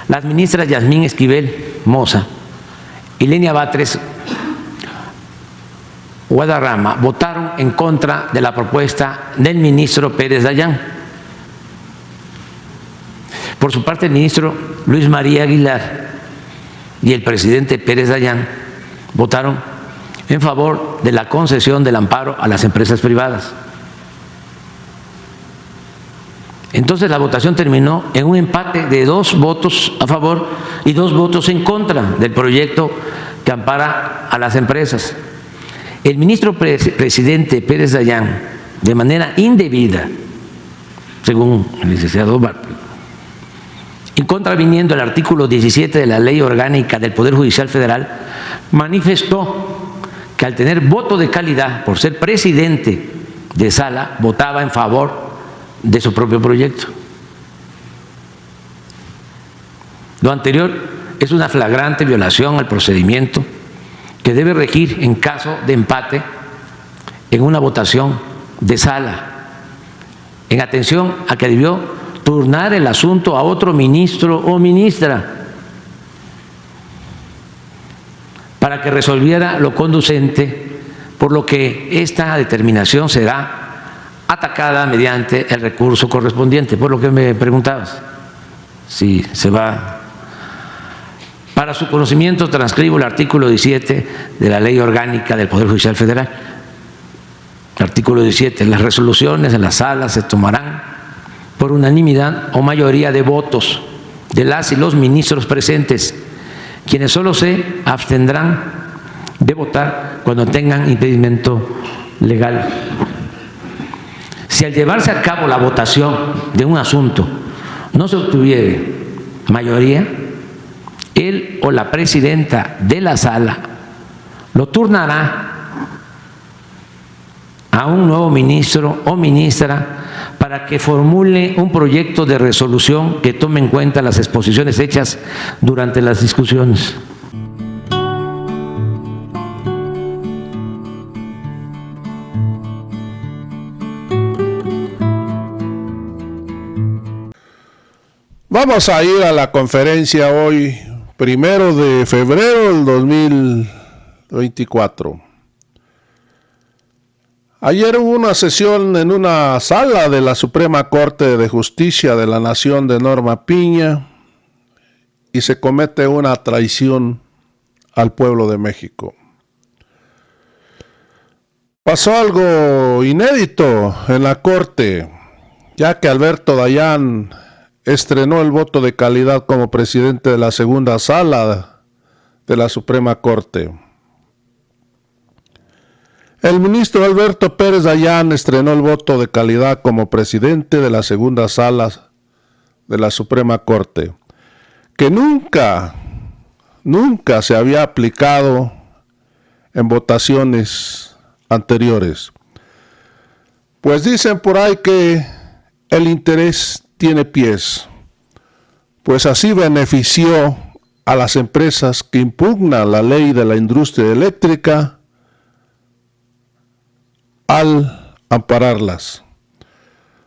Las ministras Yasmín Esquivel Moza y Lenia Batres Guadarrama votaron en contra de la propuesta del ministro Pérez Dayán. Por su parte, el ministro Luis María Aguilar y el presidente Pérez Dayán votaron en favor de la concesión del amparo a las empresas privadas. Entonces la votación terminó en un empate de 2 votos a favor y 2 votos en contra del proyecto que ampara a las empresas. El ministro presidente Pérez Dayán, de manera indebida, según el licenciado Bartlett, y contraviniendo el artículo 17 de la Ley Orgánica del Poder Judicial Federal, manifestó que al tener voto de calidad por ser presidente de sala, votaba en favor de su propio proyecto. Lo anterior es una flagrante violación al procedimiento que debe regir en caso de empate en una votación de sala, en atención a que debió turnar el asunto a otro ministro o ministra para que resolviera lo conducente, por lo que esta determinación será atacada mediante el recurso correspondiente. Por lo que me preguntabas si se va. Para su conocimiento transcribo el artículo 17 de la Ley Orgánica del Poder Judicial Federal. Artículo 17. Las resoluciones en las salas se tomarán por unanimidad o mayoría de votos de las y los ministros presentes, quienes solo se abstendrán de votar cuando tengan impedimento legal. Si al llevarse a cabo la votación de un asunto no se obtuviere mayoría, él o la presidenta de la sala lo turnará a un nuevo ministro o ministra para que formule un proyecto de resolución que tome en cuenta las exposiciones hechas durante las discusiones. Vamos a ir a la conferencia hoy, 1 de febrero del 2024. Ayer hubo una sesión en una sala de la Suprema Corte de Justicia de la Nación de Norma Piña y se comete una traición al pueblo de México. Pasó algo inédito en la Corte, ya que Alberto Dayán estrenó el voto de calidad como presidente de la segunda sala de la Suprema Corte. El ministro Alberto Pérez Dayán estrenó el voto de calidad como presidente de la segunda sala de la Suprema Corte, que nunca se había aplicado en votaciones anteriores. Pues dicen por ahí que el interés tiene pies, pues así benefició a las empresas que impugnan la ley de la industria eléctrica al ampararlas.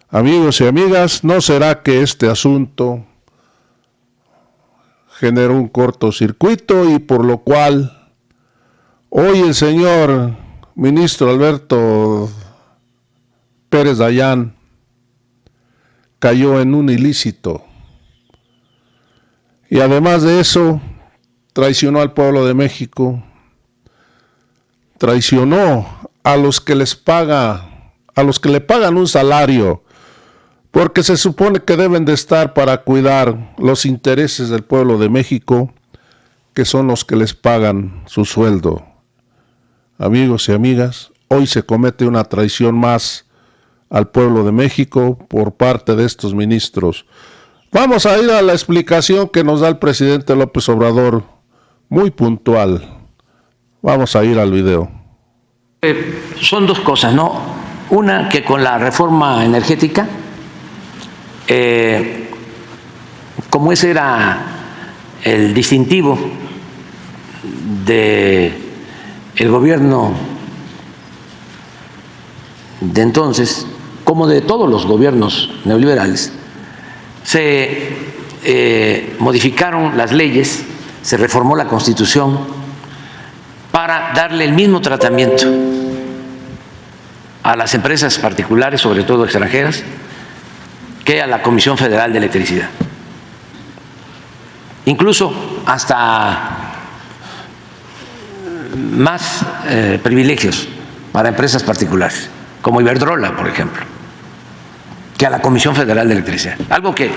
Amigos y amigas, ¿no será que este asunto generó un cortocircuito y por lo cual hoy el señor ministro Alberto Pérez Dayán cayó en un ilícito? Y además de eso, traicionó al pueblo de México, traicionó a los que le pagan un salario, porque se supone que deben de estar para cuidar los intereses del pueblo de México, que son los que les pagan su sueldo. Amigos y amigas, hoy se comete una traición más al pueblo de México por parte de estos ministros. Vamos a ir a la explicación que nos da el presidente López Obrador, muy puntual. Vamos a ir al video. Son 2 cosas, ¿no? Una, que con la reforma energética, como ese era el distintivo del gobierno de entonces, como de todos los gobiernos neoliberales, se modificaron las leyes, se reformó la Constitución para darle el mismo tratamiento a las empresas particulares, sobre todo extranjeras, que a la Comisión Federal de Electricidad. Incluso hasta más privilegios para empresas particulares, como Iberdrola, por ejemplo, que a la Comisión Federal de Electricidad, algo que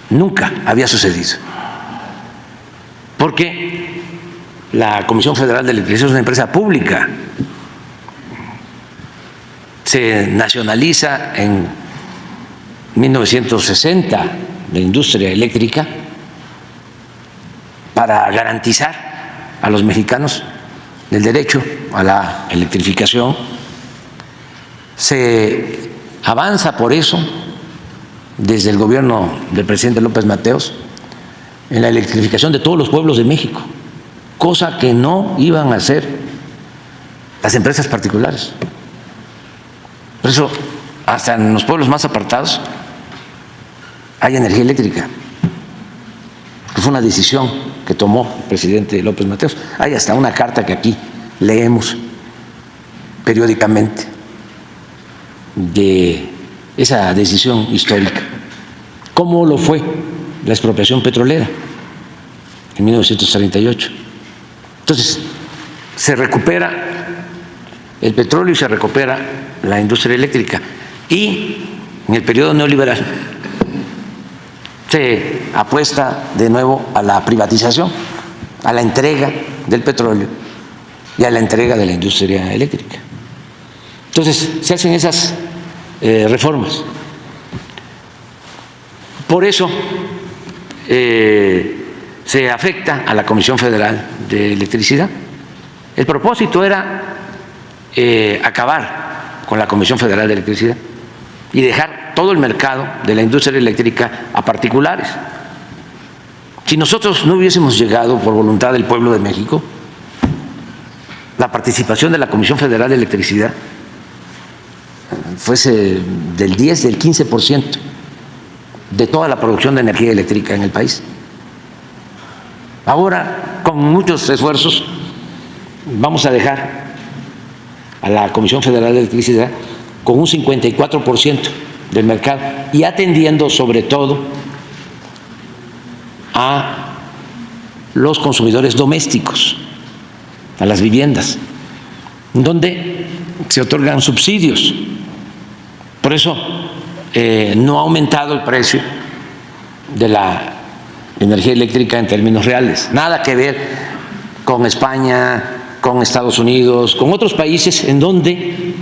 nunca había sucedido, porque la Comisión Federal de Electricidad es una empresa pública, se nacionaliza en 1960 la industria eléctrica para garantizar a los mexicanos el derecho a la electrificación. Se avanza por eso desde el gobierno del presidente López Mateos en la electrificación de todos los pueblos de México, cosa que no iban a hacer las empresas particulares. Por eso, hasta en los pueblos más apartados hay energía eléctrica. Fue una decisión que tomó el presidente López Mateos. Hay hasta una carta que aquí leemos periódicamente de esa decisión histórica. ¿Cómo lo fue la expropiación petrolera en 1938? Entonces, se recupera el petróleo y se recupera la industria eléctrica. Y en el periodo neoliberal se apuesta de nuevo a la privatización, a la entrega del petróleo y a la entrega de la industria eléctrica. Entonces, se hacen esas reformas. Por eso se afecta a la Comisión Federal de Electricidad. El propósito era acabar con la Comisión Federal de Electricidad y dejar todo el mercado de la industria eléctrica a particulares. Si nosotros no hubiésemos llegado por voluntad del pueblo de México, la participación de la Comisión Federal de Electricidad fuese del 10, del 15% de toda la producción de energía eléctrica en el país. Ahora, con muchos esfuerzos, vamos a dejar a la Comisión Federal de Electricidad con un 54% del mercado y atendiendo sobre todo a los consumidores domésticos, a las viviendas, donde se otorgan subsidios. Por eso no ha aumentado el precio de la energía eléctrica en términos reales. Nada que ver con España, con Estados Unidos, con otros países en donde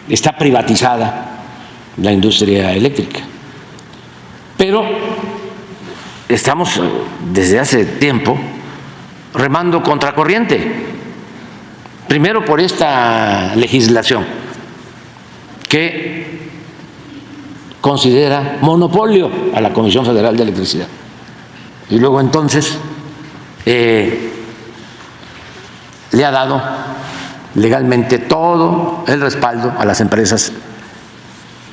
está privatizada la industria eléctrica. Pero estamos desde hace tiempo remando contracorriente. Primero por esta legislación que considera monopolio a la Comisión Federal de Electricidad. Y luego entonces le ha dado legalmente todo el respaldo a las empresas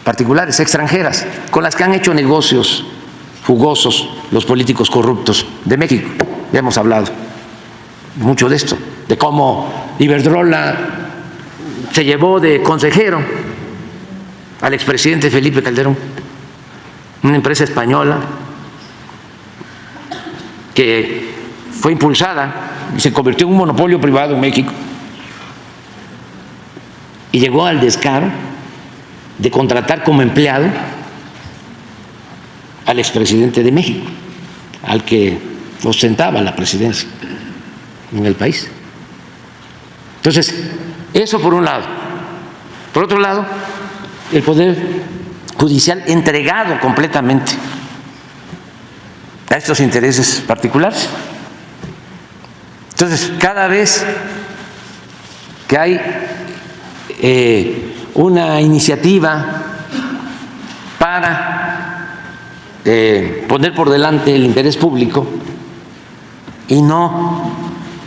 particulares, extranjeras, con las que han hecho negocios jugosos los políticos corruptos de México. Ya hemos hablado mucho de esto, de cómo Iberdrola se llevó de consejero al expresidente Felipe Calderón, una empresa española que fue impulsada y se convirtió en un monopolio privado en México, y llegó al descaro de contratar como empleado al expresidente de México, al que ostentaba la presidencia en el país. Entonces, eso por un lado. Por otro lado, el Poder Judicial entregado completamente a estos intereses particulares. Entonces, cada vez que hay una iniciativa para poner por delante el interés público y no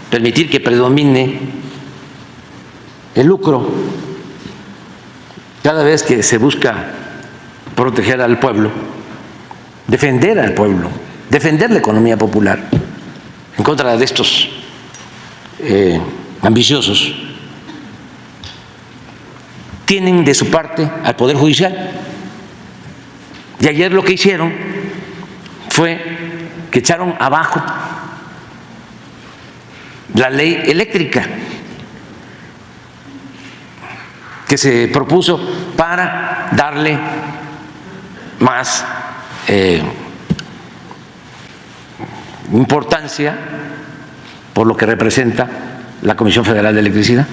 permitir que predomine el lucro, cada vez que se busca proteger al pueblo, defender al pueblo, defender la economía popular en contra de estos ambiciosos, tienen de su parte al Poder Judicial. Y ayer lo que hicieron fue que echaron abajo la ley eléctrica que se propuso para darle más importancia por lo que representa la Comisión Federal de Electricidad,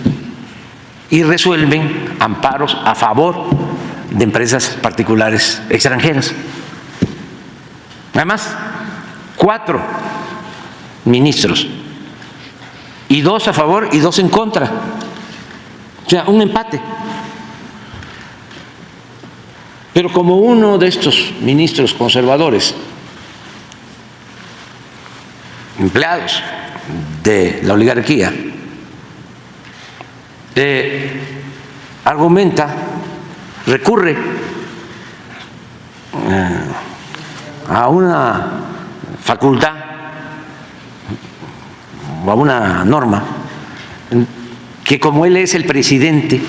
y resuelven amparos a favor de empresas particulares extranjeras. Además, 4 ministros, y 2 a favor y 2 en contra, o sea, un empate. Pero como uno de estos ministros conservadores, empleados de la oligarquía, argumenta, recurre a una facultad o a una norma que, como él es el presidente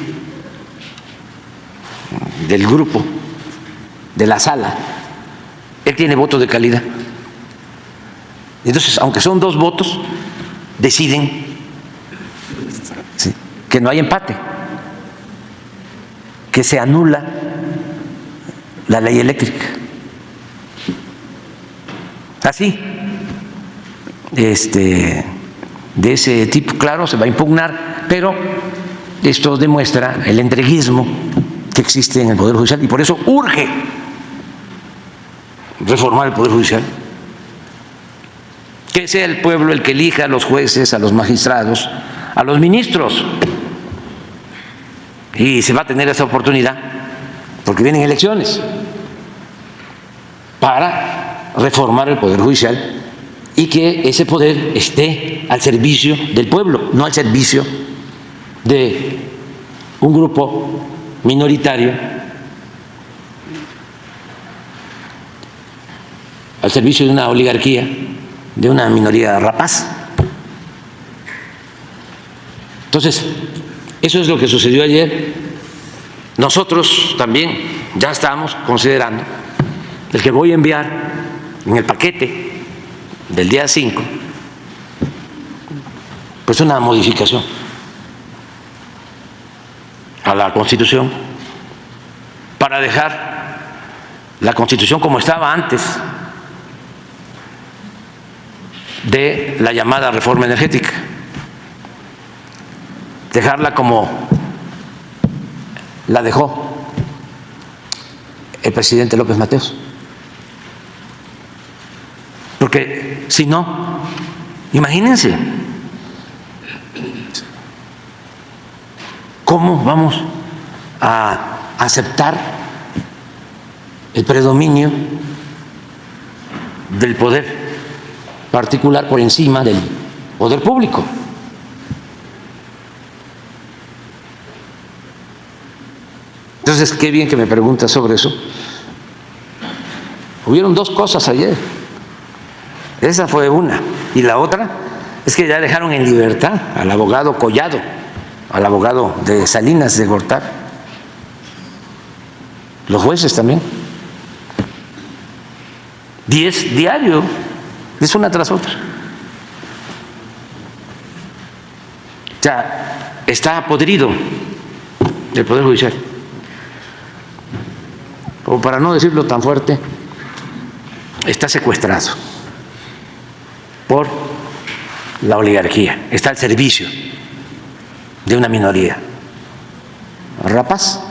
del grupo, de la sala, él tiene voto de calidad. Entonces, aunque son 2 votos, deciden que no hay empate, que se anula la ley eléctrica. Así, de ese tipo, claro, se va a impugnar, pero esto demuestra el entreguismo que existe en el Poder Judicial, y por eso urge reformar el Poder Judicial, que sea el pueblo el que elija a los jueces, a los magistrados, a los ministros. Y se va a tener esa oportunidad, porque vienen elecciones, para reformar el Poder Judicial y que ese poder esté al servicio del pueblo, no al servicio de un grupo minoritario, al servicio de una oligarquía, de una minoría rapaz. Entonces, eso es lo que sucedió ayer. Nosotros también ya estamos considerando el que voy a enviar en el paquete del día 5, pues una modificación a la Constitución para dejar la Constitución como estaba antes de la llamada reforma energética, dejarla como la dejó el presidente López Mateos, porque si no, imagínense cómo vamos a aceptar el predominio del poder particular por encima del poder público. Entonces, qué bien que me preguntas sobre eso. Hubieron 2 cosas ayer. Esa fue una. Y la otra es que ya dejaron en libertad al abogado Collado, al abogado de Salinas de Gortari. Los jueces también. 10 diarios. Es una tras otra. O sea, está podrido el Poder Judicial. O para no decirlo tan fuerte, está secuestrado por la oligarquía, está al servicio de una minoría rapaz.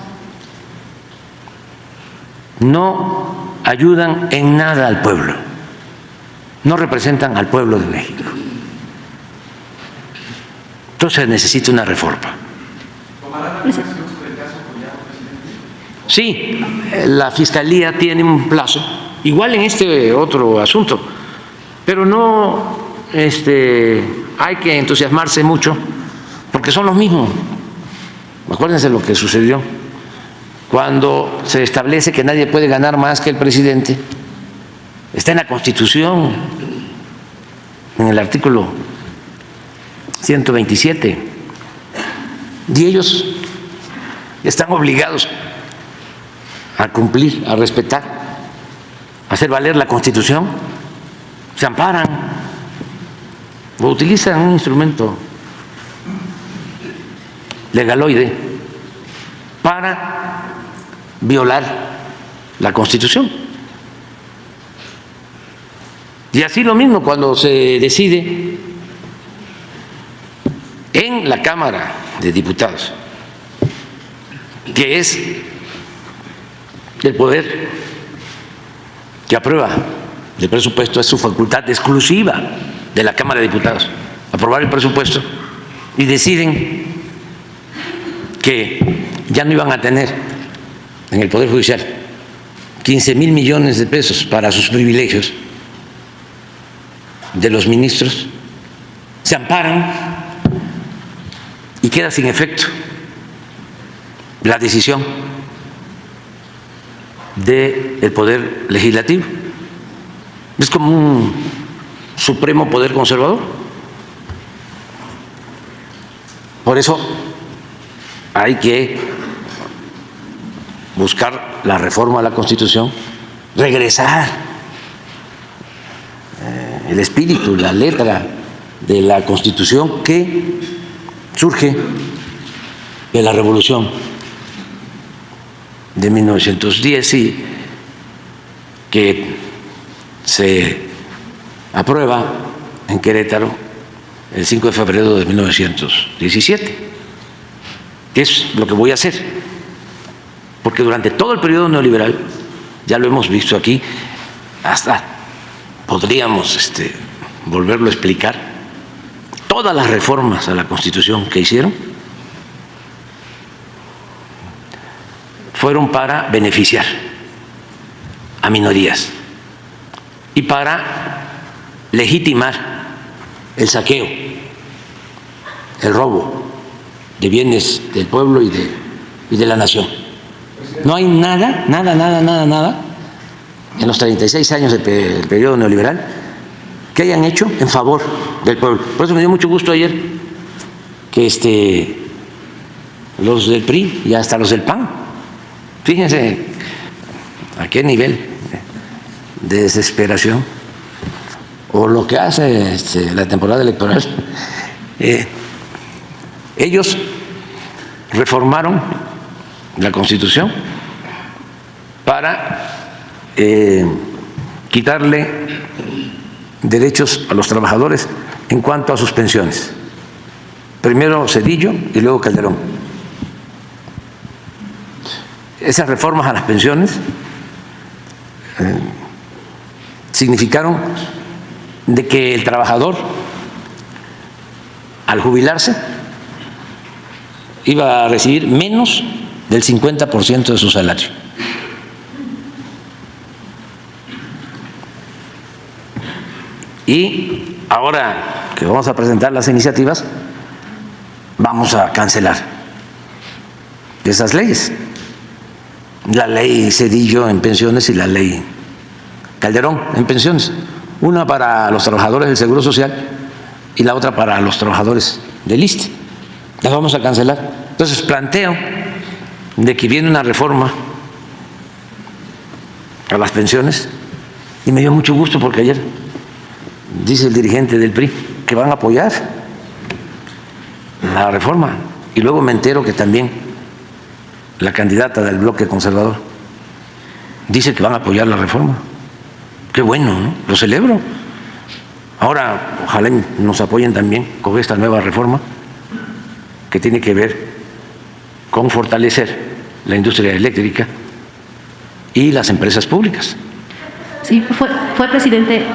No ayudan en nada al pueblo, no representan al pueblo de México. Entonces necesita una reforma. Sí, la Fiscalía tiene un plazo, igual en este otro asunto, pero no hay que entusiasmarse mucho, porque son los mismos. Acuérdense lo que sucedió cuando se establece que nadie puede ganar más que el presidente. está en la Constitución, en el artículo 127, y ellos están obligados a cumplir, a respetar, a hacer valer la Constitución. Se amparan o utilizan un instrumento legaloide para violar la Constitución. Y así lo mismo cuando se decide en la Cámara de Diputados, que es el poder que aprueba el presupuesto, es su facultad exclusiva de la Cámara de Diputados, aprobar el presupuesto, y deciden que ya no iban a tener en el Poder Judicial 15,000 millones de pesos para sus privilegios de los ministros, se amparan y queda sin efecto la decisión del Poder Legislativo. Es como un supremo poder conservador. Por eso hay que buscar la reforma a la Constitución, regresar el espíritu, la letra de la Constitución que surge de la Revolución de 1910 y que se aprueba en Querétaro el 5 de febrero de 1917, que es lo que voy a hacer, porque durante todo el periodo neoliberal, ya lo hemos visto aquí, hasta podríamos volverlo a explicar, todas las reformas a la Constitución que hicieron fueron para beneficiar a minorías y para legitimar el saqueo, el robo de bienes del pueblo y de la nación. No hay nada en los 36 años del periodo neoliberal que hayan hecho en favor del pueblo. Por eso me dio mucho gusto ayer que los del PRI y hasta los del PAN, fíjense a qué nivel de desesperación, o lo que hace la temporada electoral, ellos reformaron la Constitución para quitarle derechos a los trabajadores en cuanto a sus pensiones. Primero Zedillo y luego Calderón. Esas reformas a las pensiones significaron de que el trabajador, al jubilarse, iba a recibir menos del 50% de su salario. Y ahora que vamos a presentar las iniciativas, vamos a cancelar esas leyes. La ley Zedillo en pensiones y la ley Calderón en pensiones. Una para los trabajadores del Seguro Social y la otra para los trabajadores del ISSSTE. Las vamos a cancelar. Entonces planteo de que viene una reforma a las pensiones y me dio mucho gusto porque ayer dice el dirigente del PRI que van a apoyar la reforma y luego me entero que también la candidata del bloque conservador dice que van a apoyar la reforma. Qué bueno, ¿no? Lo celebro. Ahora ojalá nos apoyen también con esta nueva reforma que tiene que ver con fortalecer la industria eléctrica y las empresas públicas. Sí, fue presidente,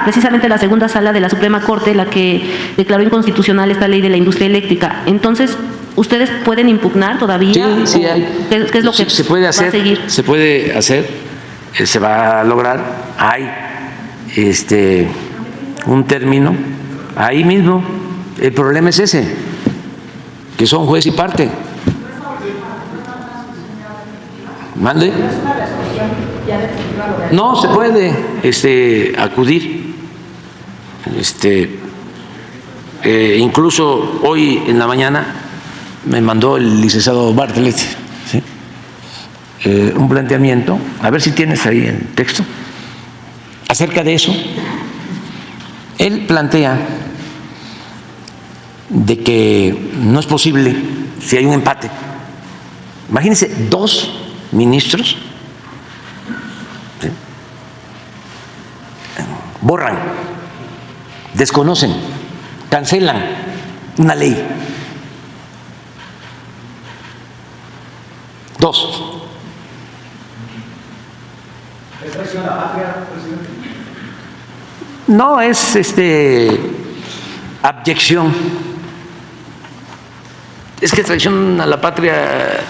precisamente la segunda sala de la Suprema Corte la que declaró inconstitucional esta ley de la industria eléctrica. Entonces, ¿ustedes pueden impugnar todavía? Sí, hay. ¿Qué es lo que se puede hacer, va a seguir? Se puede hacer, se va a lograr. Hay un término ahí mismo. El problema es ese, que son juez y parte. ¿Mande? No, se puede acudir. Incluso hoy en la mañana me mandó el licenciado Bartlett, ¿sí?, un planteamiento, a ver si tienes ahí el texto, acerca de eso. Él plantea de que no es posible si hay un empate. Imagínense, 2 ministros, ¿sí?, borran, desconocen, cancelan una ley. 2. ¿Es traición a la patria, presidente? No, es abyección. Es que traición a la patria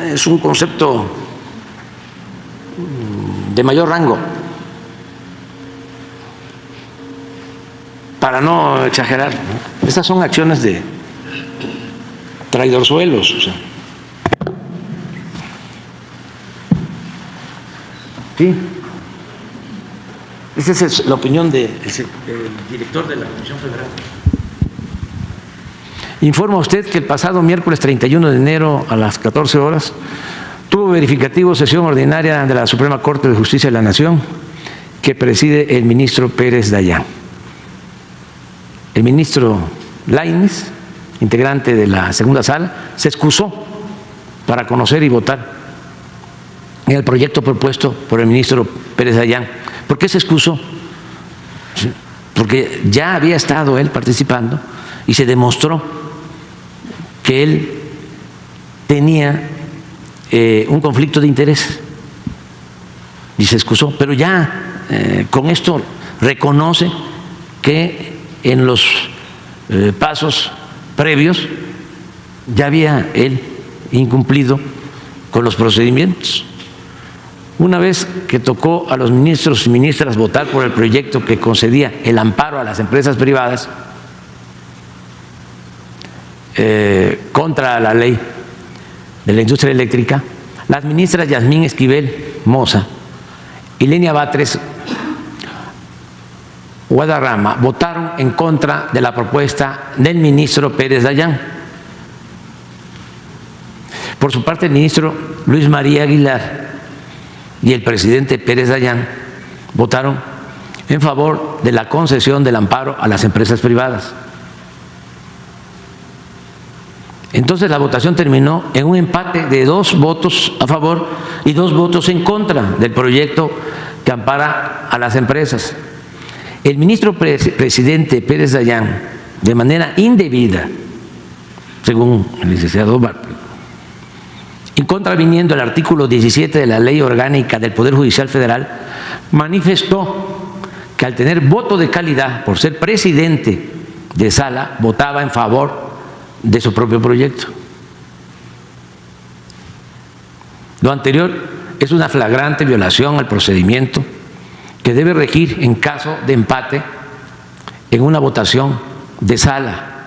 es un concepto de mayor rango, para no exagerar, ¿no? Estas son acciones de traidorzuelos, o sea. Sí. Esa es la opinión del director de la Comisión Federal. Informa usted que el pasado miércoles 31 de enero a las 14 horas tuvo verificativo sesión ordinaria de la Suprema Corte de Justicia de la Nación que preside el ministro Pérez Dayán. El ministro Lainez, integrante de la segunda sala, se excusó para conocer y votar en el proyecto propuesto por el ministro Pérez Dayán. ¿Por qué se excusó? Porque ya había estado él participando y se demostró que él tenía un conflicto de interés y se excusó, pero ya con esto reconoce que en los pasos previos ya había él incumplido con los procedimientos. Una vez que tocó a los ministros y ministras votar por el proyecto que concedía el amparo a las empresas privadas contra la ley de la industria eléctrica, las ministras Yasmín Esquivel Moza y Lenia Batres Guadarrama votaron en contra de la propuesta del ministro Pérez Dayán. Por su parte, el ministro Luis María Aguilar y el presidente Pérez Dayán votaron en favor de la concesión del amparo a las empresas privadas. Entonces la votación terminó en un empate de 2 votos a favor y 2 votos en contra del proyecto que ampara a las empresas. El ministro presidente Pérez Dayán, de manera indebida, según el licenciado Bartlett, y contraviniendo el artículo 17 de la Ley Orgánica del Poder Judicial Federal, manifestó que al tener voto de calidad por ser presidente de sala, votaba en favor de su propio proyecto. Lo anterior es una flagrante violación al procedimiento que debe regir en caso de empate en una votación de sala,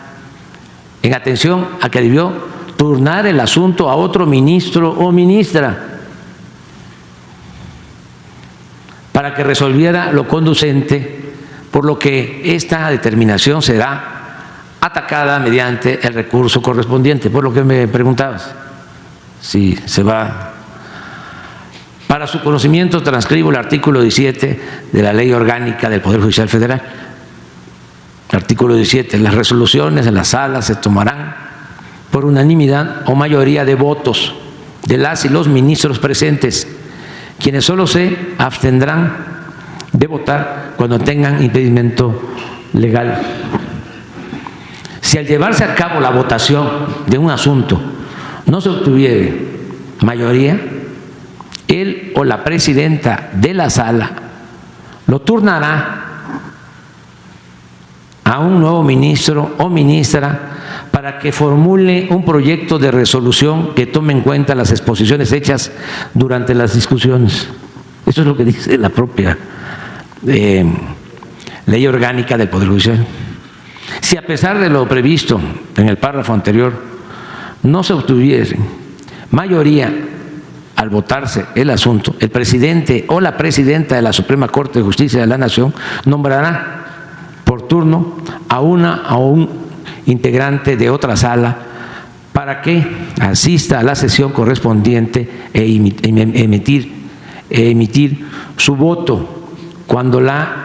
en atención a que debió turnar el asunto a otro ministro o ministra para que resolviera lo conducente, por lo que esta determinación será atacada mediante el recurso correspondiente. Por lo que me preguntabas, si se va. Para su conocimiento transcribo el artículo 17 de la Ley Orgánica del Poder Judicial Federal. Artículo 17. Las resoluciones en la sala se tomarán por unanimidad o mayoría de votos de las y los ministros presentes, quienes solo se abstendrán de votar cuando tengan impedimento legal. Si al llevarse a cabo la votación de un asunto no se obtuviere mayoría, él o la presidenta de la sala lo turnará a un nuevo ministro o ministra para que formule un proyecto de resolución que tome en cuenta las exposiciones hechas durante las discusiones. Eso es lo que dice la propia Ley Orgánica del Poder Judicial. Si a pesar de lo previsto en el párrafo anterior no se obtuviese mayoría al votarse el asunto, el presidente o la presidenta de la Suprema Corte de Justicia de la Nación nombrará por turno a un integrante de otra sala para que asista a la sesión correspondiente e emitir su voto cuando la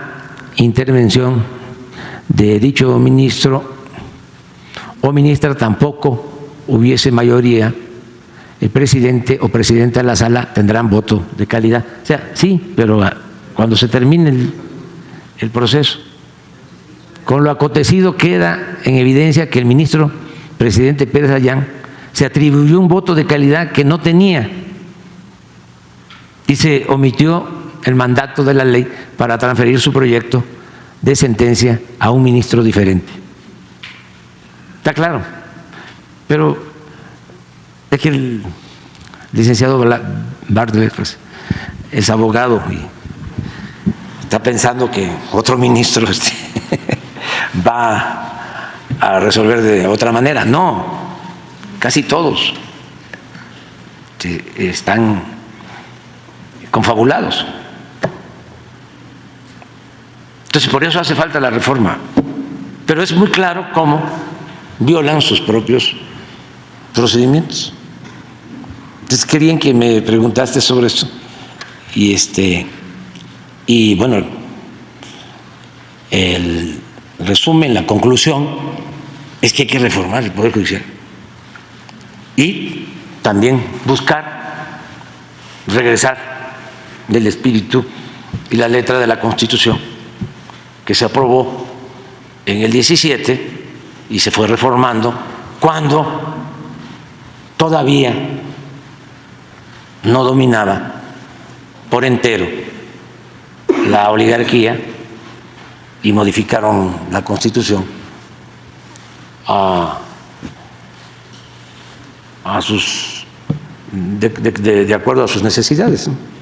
intervención de dicho ministro o ministra tampoco hubiese mayoría. El presidente o presidenta de la sala tendrán voto de calidad. O sea, sí, pero cuando se termine el proceso. Con lo acontecido queda en evidencia que el ministro presidente Pérez Dayán se atribuyó un voto de calidad que no tenía y se omitió el mandato de la ley para transferir su proyecto de sentencia a un ministro diferente. Está claro, pero es que el licenciado Bartlett pues, es abogado y está pensando que otro ministro va a resolver de otra manera. No, casi todos están confabulados. Entonces, por eso hace falta la reforma. Pero es muy claro cómo violan sus propios procedimientos. Entonces, qué bien que me preguntaste sobre esto. Y bueno, el resumen, la conclusión es que hay que reformar el Poder Judicial y también buscar regresar del espíritu y la letra de la Constitución que se aprobó en el 17 y se fue reformando cuando todavía no dominaba por entero la oligarquía y modificaron la Constitución de acuerdo a sus necesidades, ¿no?